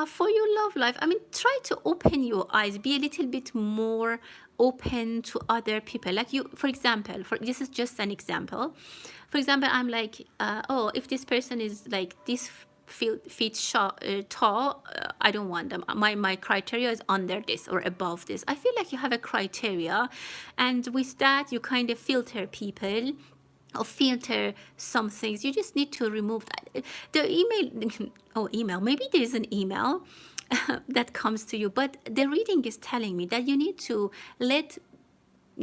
For your love life, I mean, try to open your eyes, be a little bit more open to other people. Like you, for example, this is just an example. For example, I'm like, oh, if this person is like this feet tall, I don't want them. My criteria is under this or above this. I feel like you have a criteria, and with that you kind of filter people or filter some things. You just need to remove that. The email, oh, email, maybe there is an email that comes to you, but the reading is telling me that you need to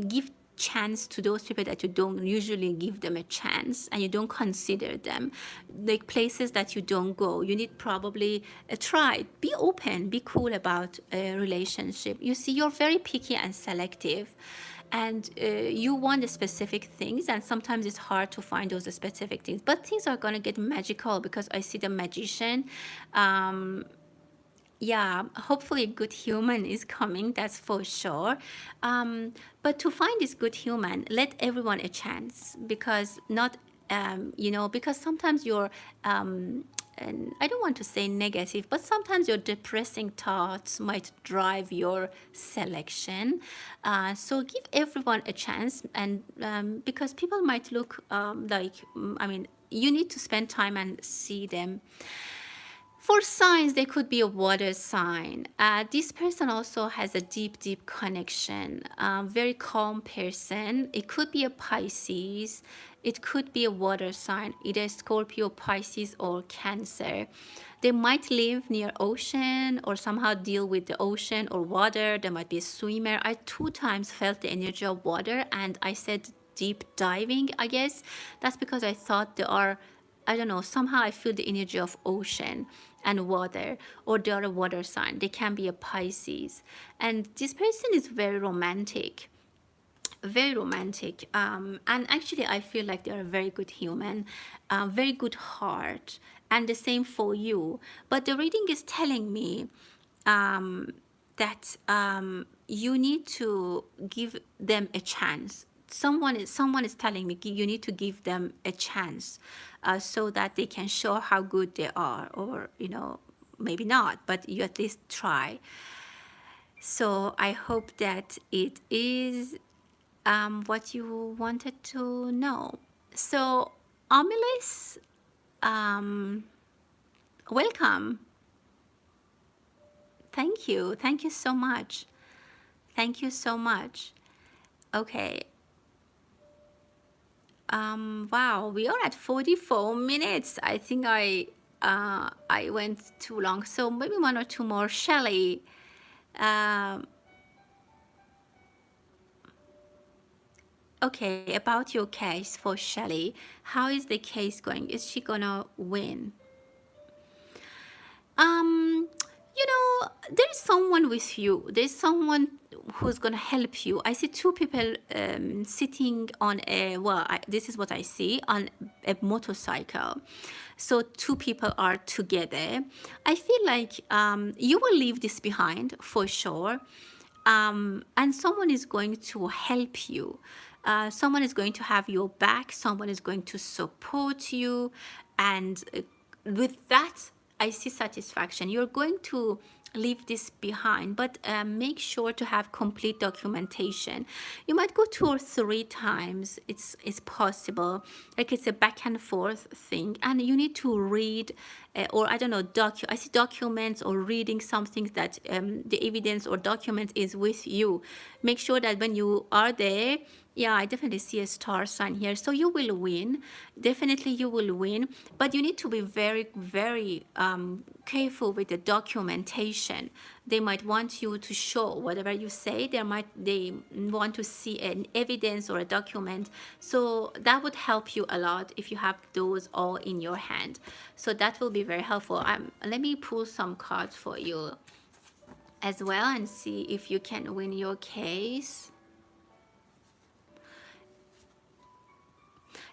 give chance to those people that you don't usually give them a chance, and you don't consider them, like places that you don't go. You need probably try, be open, be cool about a relationship. You see, you're very picky and selective, and you want the specific things, and sometimes it's hard to find those specific things, but things are going to get magical, because I see the magician. Yeah, hopefully a good human is coming, that's for sure. But to find this good human, let everyone a chance, because not because sometimes you're and I don't want to say negative, but sometimes your depressing thoughts might drive your selection. So give everyone a chance, and because people might look I mean, you need to spend time and see them. For signs, they could be a water sign. This person also has a deep, deep connection. Very calm person. It could be a Pisces. It could be a water sign, either Scorpio, Pisces, or Cancer. They might live near ocean or somehow deal with the ocean or water. There might be a swimmer. I 2 times felt the energy of water, and I said deep diving, I guess. That's because I thought there are, I don't know, somehow I feel the energy of ocean and water, or they are a water sign. They can be a Pisces. And this person is very romantic, very romantic. And actually, I feel like they're a very good human, very good heart, and the same for you. But the reading is telling me that you need to give them a chance. Someone is telling me you need to give them a chance, so that they can show how good they are, or maybe not, but you at least try. So I hope that it is what you wanted to know. So Amelis, welcome. Thank you. Thank you so much. Thank you so much. Okay. Wow, we are at 44 minutes. I think I went too long. So maybe one or two more. Shelley, um, okay, about your case for Shelley. How is the case going? Is she gonna win? um there's someone with you. There's someone who's gonna help you. I see two people sitting on a, well, this is what I see, on a motorcycle. So two people are together. I feel like you will leave this behind for sure. And someone is going to help you. Someone is going to have your back. Someone is going to support you. And with that, I see satisfaction. You're going to leave this behind, but make sure to have complete documentation. You might go 2 or 3 times. It's possible. Like, it's a back and forth thing, and you need to read, or I don't know, I see documents or reading something that the evidence or document is with you. Make sure that when you are there, yeah, I definitely see a star sign here. So you will win. Definitely you will win. But you need to be very, very careful with the documentation. They might want you to show whatever you say. They want to see an evidence or a document. So that would help you a lot if you have those all in your hand. So that will be very helpful. Let me pull some cards for you as well and see if you can win your case.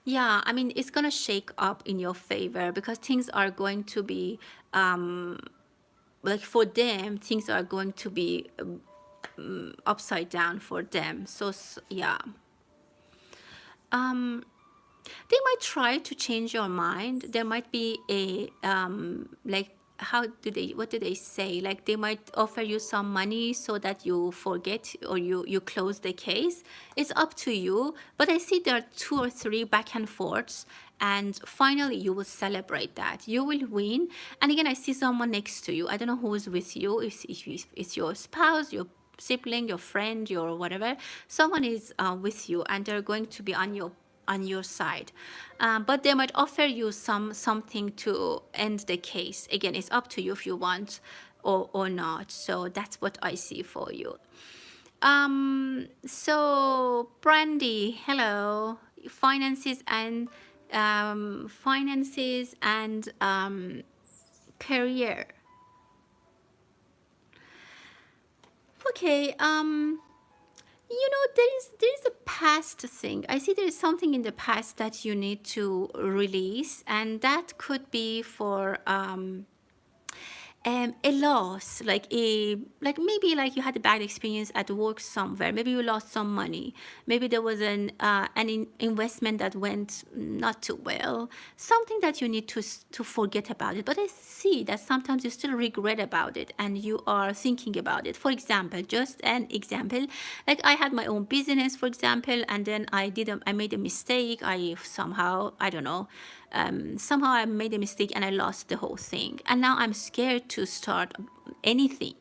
Yeah, I mean, it's gonna shake up in your favor because things are going to be, like, for them, things are going to be upside down for them. So, yeah. They might try to change your mind. There might be a, like, what do they say? Like, they might offer you some money so that you forget or you close the case. It's up to you. But I see there are 2 or 3 back and forths, and finally you will celebrate that. You will win. And again, I see someone next to you. I don't know who's with you. If it's your spouse, your sibling, your friend, your whatever. Someone is with you, and they're going to be on your side, but they might offer you something to end the case. Again, it's up to you if you want or not. So that's what I see for you. So Brandy, hello. Finances and career. Okay. There is a past thing. I see there is something in the past that you need to release, and that could be for a loss, like maybe like you had a bad experience at work somewhere. Maybe you lost some money. Maybe there was an investment that went not too well. Something that you need to forget about it. But I see that sometimes you still regret about it and you are thinking about it. For example, just an example, like I had my own business, for example, and then I made a mistake. I don't know. Somehow I made a mistake and I lost the whole thing. And now I'm scared to start anything.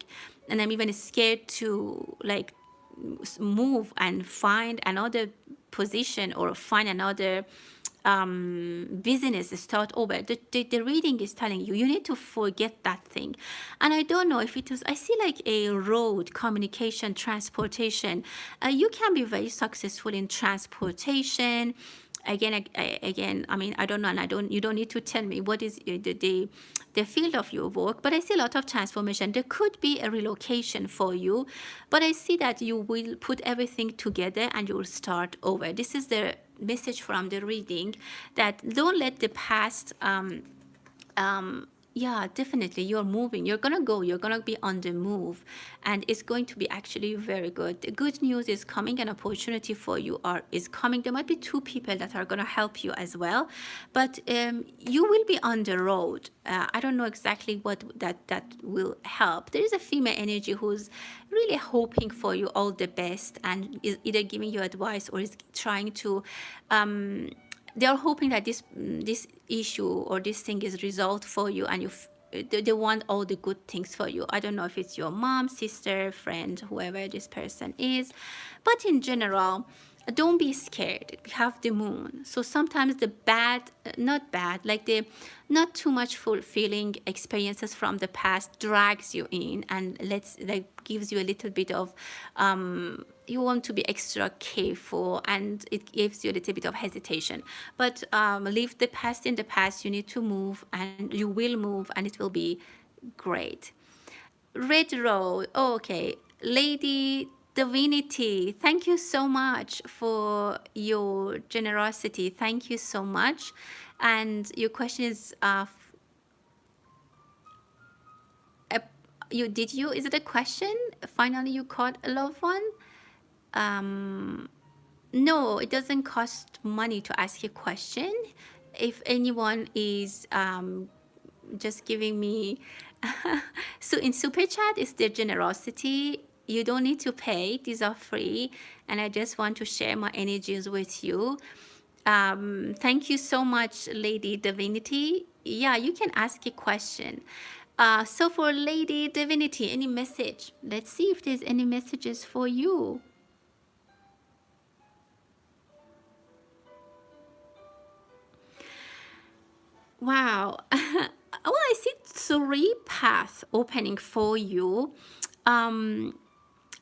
And I'm even scared to like move and find another position or find another business, start over. The reading is telling you need to forget that thing. And I don't know if it was, I see like a road, communication, transportation. You can be very successful in transportation. Again, I mean, I don't know, and you don't need to tell me what is the field of your work, but I see a lot of transformation. There could be a relocation for you, but I see that you will put everything together and you will start over. This is the message from the reading, that don't let the past yeah, definitely you're moving, you're gonna be on the move, and it's going to be actually very good. The good news is coming, an opportunity for you is coming. There might be 2 people that are gonna help you as well, but you will be on the road. I don't know exactly what that will help. There is a female energy who's really hoping for you all the best and is either giving you advice or is trying to they are hoping that this issue or this thing is resolved for you, and they want all the good things for you. I don't know if it's your mom, sister, friend, whoever this person is, but in general, don't be scared. We have the moon, so sometimes the bad, not bad, like the not too much fulfilling experiences from the past drags you in and gives you a little bit of you want to be extra careful, and it gives you a little bit of hesitation. But leave the past in the past. You need to move, and you will move, and it will be great. Red Rose. Oh, okay. Lady Divinity, thank you so much for your generosity. Thank you so much. And your question is, is it a question? Finally, you caught a loved one? No, it doesn't cost money to ask a question. If anyone is just giving me so in super chat, it's their generosity. You don't need to pay, these are free, and I just want to share my energies with you. Thank you so much, Lady Divinity. Yeah, you can ask a question. So for Lady Divinity, any message? Let's see if there's any messages for you. Wow. Well, I see 3 paths opening for you.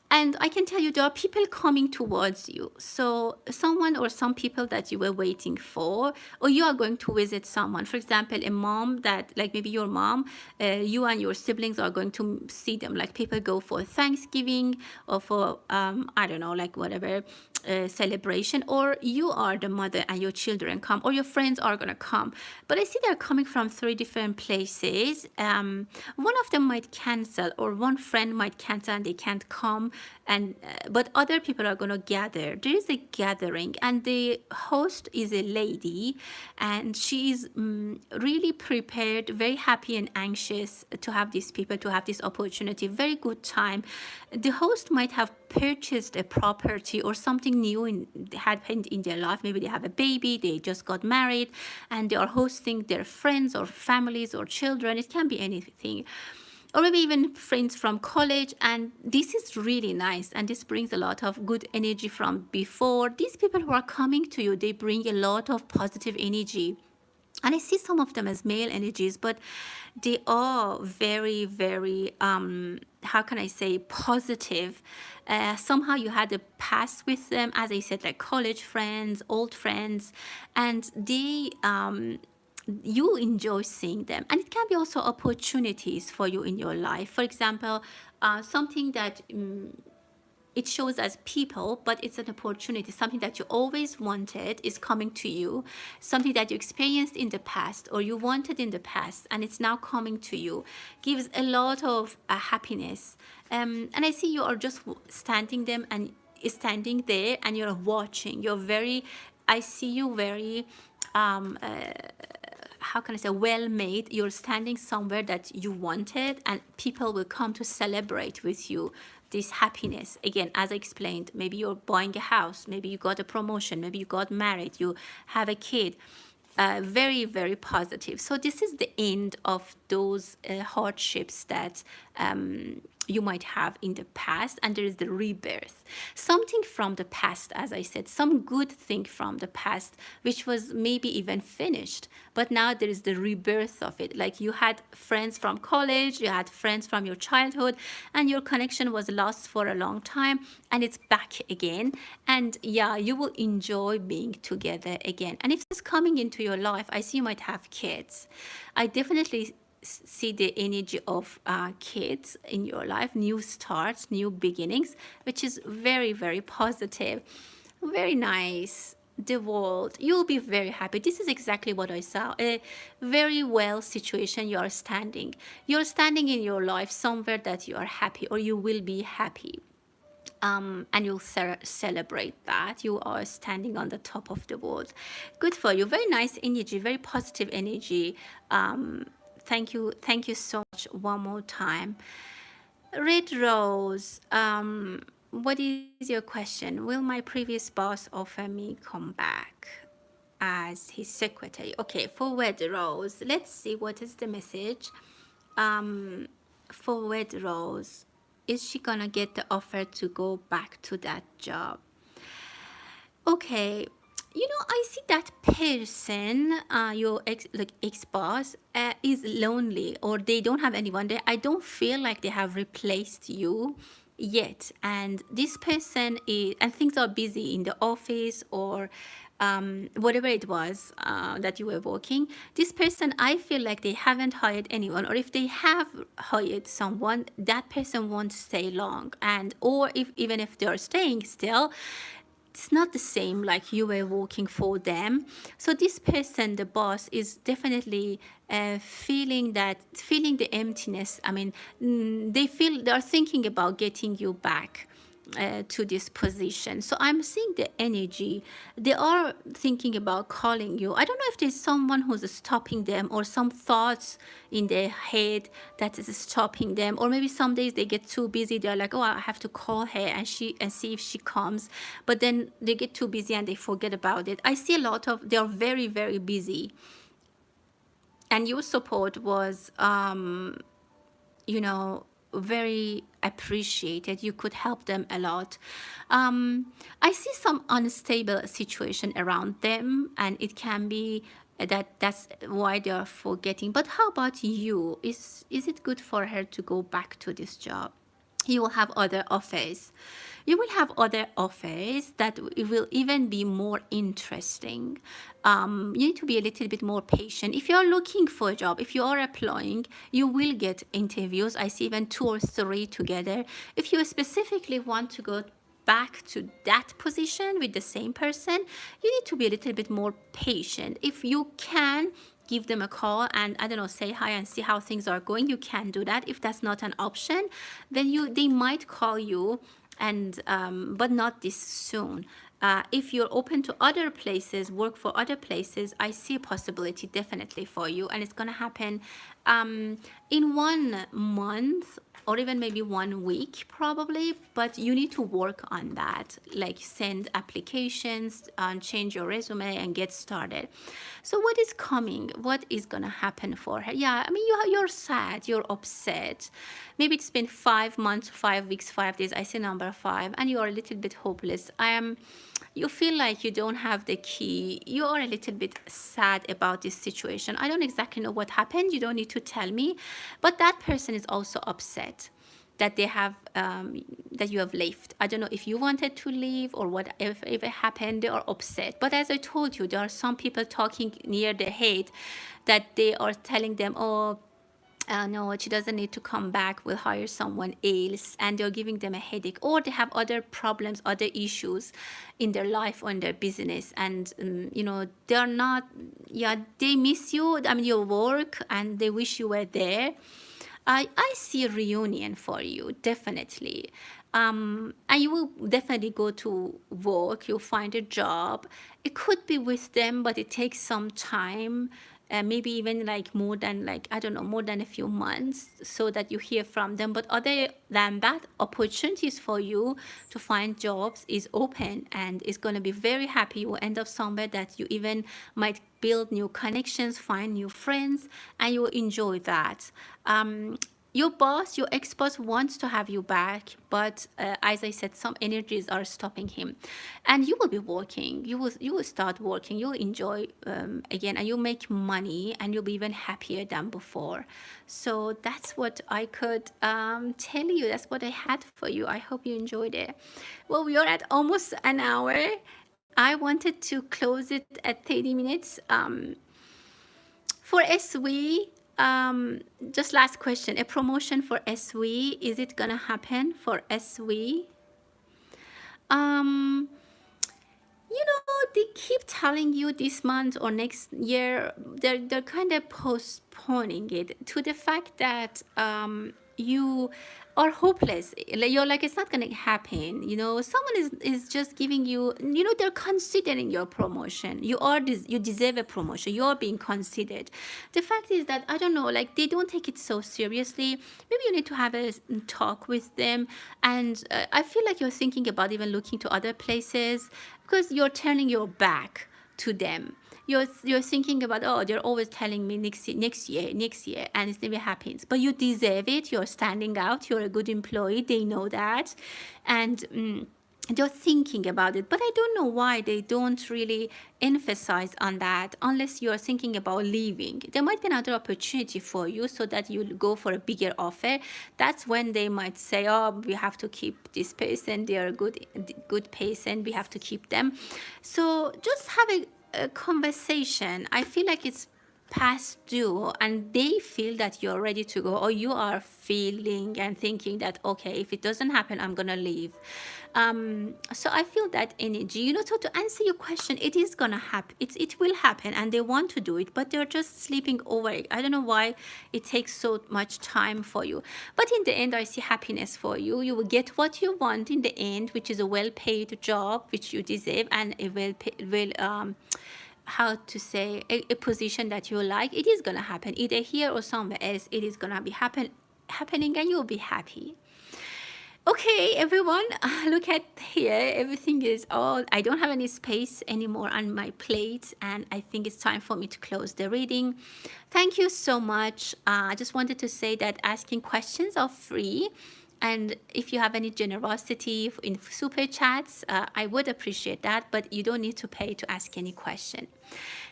And I can tell you there are people coming towards you. So someone or some people that you were waiting for, or you are going to visit someone. For example, a mom that, like maybe your mom, you and your siblings are going to see them. Like people go for Thanksgiving or for, I don't know, like whatever celebration, or you are the mother and your children come, or your friends are going to come. But I see they're coming from 3 different places. One of them might cancel, or one friend might cancel and they can't come, and but other people are going to gather. There is a gathering, and the host is a lady, and she is really prepared, very happy and anxious to have these people, to have this opportunity. Very good time. The host might have purchased a property or something new happened in their life. Maybe they have a baby, they just got married, and they are hosting their friends or families or children. It can be anything, or maybe even friends from college, and this is really nice, and this brings a lot of good energy from before. These people who are coming to you, they bring a lot of positive energy, and I see some of them as male energies, but they are very, very how can I say, positive. Somehow you had a past with them, as I said, like college friends, old friends, and they you enjoy seeing them. And it can be also opportunities for you in your life. For example, something that it shows as people, but it's an opportunity. Something that you always wanted is coming to you. Something that you experienced in the past or you wanted in the past, and it's now coming to you. Gives a lot of happiness. And I see you are just standing there, and you're watching. You're very, I see you very, how can I say, well made. You're standing somewhere that you wanted, and people will come to celebrate with you this happiness. Again, as I explained, maybe you're buying a house, maybe you got a promotion, maybe you got married, you have a kid. Very, very positive. So this is the end of those hardships that you might have in the past, and there is the rebirth. Something from the past, as I said, some good thing from the past, which was maybe even finished, but now there is the rebirth of it. Like you had friends from college, you had friends from your childhood, and your connection was lost for a long time, and it's back again. And yeah, you will enjoy being together again. And if it's coming into your life, I see you might have kids. I definitely see the energy of kids in your life, new starts, new beginnings, which is very, very positive. Very nice. The world, you'll be very happy. This is exactly what I saw. A very well situation. You're standing in your life somewhere that you are happy, or you will be happy. And you'll celebrate that you are standing on the top of the world. Good for you. Very nice energy, very positive energy. Thank you so much one more time. Red Rose, what is your question? Will my previous boss offer me come back? as his secretary. Okay, forward Rose. Let's see what is the message. Forward Rose. Is she gonna get the offer to go back to that job? Okay, you know, I see that person, your ex-boss, is lonely, or they don't have anyone there. I don't feel like they have replaced you yet, and this person is, and things are busy in the office, or whatever it was that you were working. This person, I feel like they haven't hired anyone, or if they have hired someone, that person won't stay long, and or if even if they're staying still, it's not the same like you were working for them. So this person, the boss, is definitely feeling the emptiness. I mean, they are thinking about getting you back to this position. So I'm seeing the energy. They are thinking about calling you. I don't know if there's someone who's stopping them, or some thoughts in their head that is stopping them, or maybe some days they get too busy. They're like, oh, I have to call her and see if she comes, but then they get too busy and they forget about it. I see a lot of, they are very, very busy, and your support was you know, very appreciated. You could help them a lot. I see some unstable situation around them, and it can be that's why they are forgetting. But how about you? Is it good for her to go back to this job? You will have other offers. You will have other offers that will even be more interesting. You need to be a little bit more patient. If you're looking for a job, if you are applying, you will get interviews. I see even 2 or 3 together. If you specifically want to go back to that position with the same person, you need to be a little bit more patient. If you can give them a call and, I don't know, say hi and see how things are going, you can do that. If that's not an option, then they might call you, and but not this soon. If you're open to other places, work for other places, I see a possibility definitely for you, and it's gonna happen in 1 month, or even maybe 1 week probably, but you need to work on that, like send applications and change your resume and get started. So what is coming? What is gonna happen for her? Yeah, I mean, you're sad, you're upset. Maybe it's been 5 months, 5 weeks, 5 days. I see number 5, and you are a little bit hopeless. You feel like you don't have the key. You are a little bit sad about this situation. I don't exactly know what happened. You don't need to tell me, but that person is also upset that they have that you have left. I don't know if you wanted to leave or what, if it happened. They are upset. But as I told you, there are some people talking near their head that they are telling them, oh, no, she doesn't need to come back, we'll hire someone else, and they're giving them a headache, or they have other problems, other issues in their life or in their business, and you know, they're not, yeah, they miss you, I mean, your work, and they wish you were there. I see a reunion for you, definitely. And you will definitely go to work, you'll find a job. It could be with them, but it takes some time, maybe even like more than, like, I don't know, more than a few months, so that you hear from them. But other than that, opportunities for you to find jobs is open, and it's going to be very happy. You will end up somewhere that you even might build new connections, find new friends, and you will enjoy that. Your boss, your ex-boss, wants to have you back, but as I said, some energies are stopping him. And you will be working. You will start working. You'll enjoy again, and you'll make money, and you'll be even happier than before. So that's what I could tell you. That's what I had for you. I hope you enjoyed it. Well, we are at almost an hour. I wanted to close it at 30 minutes. For SW, just last question, a promotion for SW, is it gonna happen for SW? You know, they keep telling you this month or next year. They're kind of postponing it to the fact that you are hopeless. You're like, it's not gonna happen. You know, someone is just giving you. You know, they're considering your promotion. You deserve a promotion. You are being considered. The fact is that, I don't know, like, they don't take it so seriously. Maybe you need to have a talk with them. And I feel like you're thinking about even looking to other places, because you're turning your back to them. you're thinking about, oh, they're always telling me next year, and it never happens. But you deserve it. You're standing out. You're a good employee. They know that, and they're thinking about it. But I don't know why they don't really emphasize on that unless you're thinking about leaving. There might be another opportunity for you so that you'll go for a bigger offer. That's when they might say, oh, we have to keep this person. They are a good person. We have to keep them. So just have a conversation. I feel like it's past due and they feel that you're ready to go, or you are feeling and thinking that, okay, if it doesn't happen, I'm gonna leave. So I feel that energy, you know. So to answer your question, it is gonna happen. It will happen, and they want to do it, but they're just sleeping over it. I don't know why it takes so much time for you, but in the end, I see happiness for you. You will get what you want in the end, which is a well-paid job, which you deserve, and a how to say, a position that you like. It is gonna happen either here or somewhere else. It is gonna be happening, and you'll be happy. Okay, everyone, look at here. Everything is all, I don't have any space anymore on my plate, and I think it's time for me to close the reading. Thank you so much. I just wanted to say that asking questions are free. And if you have any generosity in super chats, I would appreciate that, but you don't need to pay to ask any question.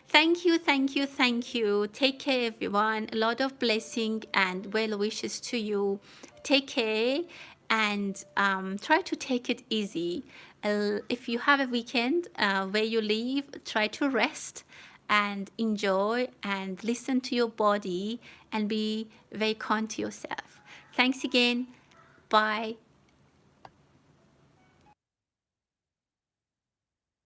Thank you, thank you, thank you. Take care, everyone. A lot of blessing and well wishes to you. Take care and try to take it easy. If you have a weekend where you leave, try to rest and enjoy and listen to your body and be very kind to yourself. Thanks again. Bye.